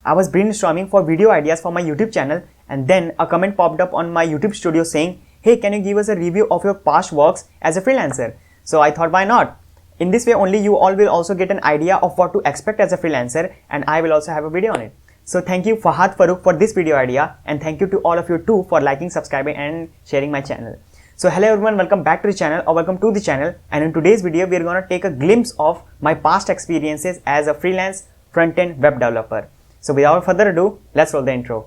I was brainstorming for video ideas for my YouTube channel, and then a comment popped up on my YouTube studio saying, "Hey, can you give us a review of your past works as a freelancer?" So I thought, why not? In this way only you all will also get an idea of what to expect as a freelancer, and I will also have a video on it. So thank you Fahad Farooq for this video idea, and thank you to all of you too for liking, subscribing and sharing my channel. So hello everyone, welcome back to the channel or welcome to the channel, and in today's video we are going to take a glimpse of my past experiences as a freelance front-end web developer. So without further ado, let's roll the intro.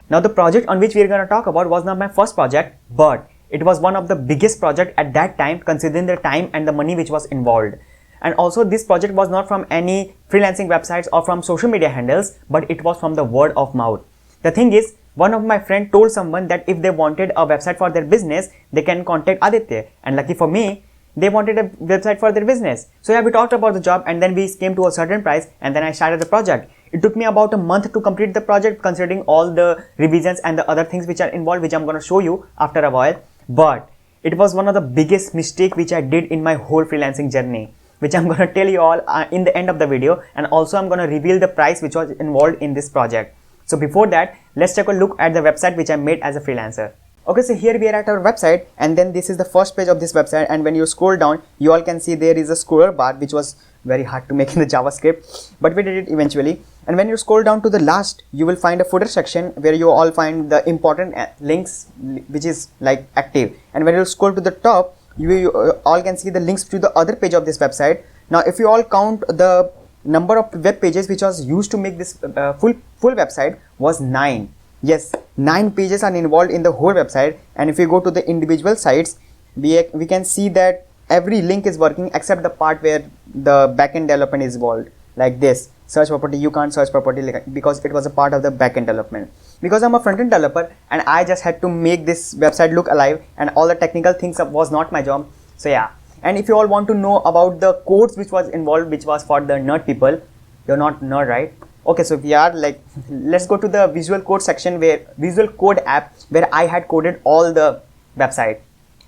Now the project on which we are going to talk about was not my first project, but it was one of the biggest project at that time considering the time and the money which was involved. And also this project was not from any freelancing websites or from social media handles, but it was from the word of mouth. The thing is, one of my friend told someone that if they wanted a website for their business, they can contact Aditya, and lucky for me, they wanted a website for their business. So yeah, we talked about the job and then we came to a certain price, and then I started the project. It took me about a month to complete the project considering all the revisions and the other things which are involved, which I'm going to show you after a while. But it was one of the biggest mistake which I did in my whole freelancing journey, which I'm going to tell you all in the end of the video, and also I'm going to reveal the price which was involved in this project. So before that, let's take a look at the website which I made as a freelancer. Okay, so here we are at our website, and then this is the first page of this website, and when you scroll down, you all can see there is a scroller bar which was very hard to make in the JavaScript, but we did it eventually. And when you scroll down to the last, you will find a footer section where you all find the important links which is like active. And when you scroll to the top, you all can see the links to the other page of this website. Now if you all count the number of web pages which was used to make this full website was 9. Yes, 9 pages are involved in the whole website. And if you go to the individual sites, we can see that every link is working except the part where the backend development is involved, like this search property. You can't search property because it was a part of the backend development. Because I'm a front-end developer and I just had to make this website look alive, and all the technical things was not my job. So yeah, and if you all want to know about the codes which was involved, which was for the nerd people, you're not nerd, right? Okay, so we are like, let's go to the visual code section, where visual code app, where I had coded all the website.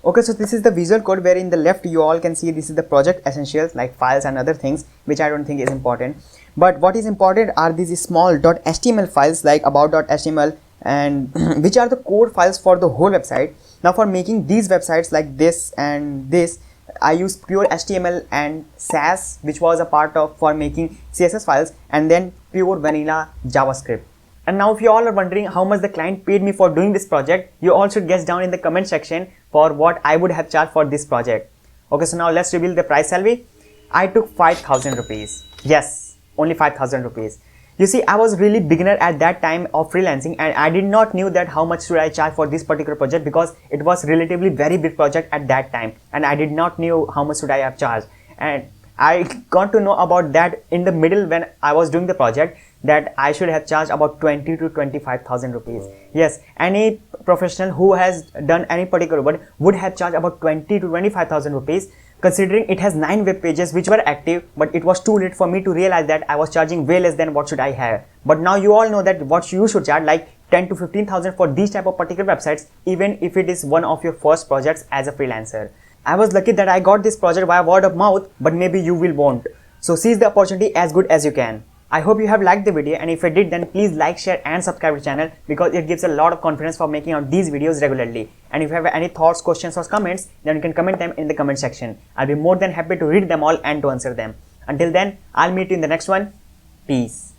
Okay, so this is the visual code, where in the left you all can see this is the project essentials like files and other things, which I don't think is important. But what is important are these small .html files like about.html, and which are the code files for the whole website. Now for making these websites like this and this, I used pure HTML and Sass, which was a part of for making CSS files, and then pure vanilla JavaScript. And now if you all are wondering how much the client paid me for doing this project, you all should guess down in the comment section for what I would have charged for this project. Okay, so now let's reveal the price, shall we? I took 5,000 rupees. Yes, only 5,000 rupees. You see, I was really beginner at that time of freelancing, and I did not knew that how much should I charge for this particular project, because it was relatively very big project at that time, and I did not knew how much should I have charged. And I got to know about that in the middle when I was doing the project, that I should have charged about 20 to 25,000 rupees. Yes, any professional who has done any particular work would have charged about 20 to 25,000 rupees, considering it has 9 web pages which were active. But it was too late for me to realize that I was charging way less than what should I have. But now you all know that what you should charge, like 10 to 15,000 for these type of particular websites, even if it is one of your first projects as a freelancer. I was lucky that I got this project via word of mouth, but maybe you will won't. So seize the opportunity as good as you can. I hope you have liked the video, and if you did, then please like, share and subscribe to the channel, because it gives a lot of confidence for making out these videos regularly. And if you have any thoughts, questions or comments, then you can comment them in the comment section. I'll be more than happy to read them all and to answer them. Until then, I'll meet you in the next one. Peace.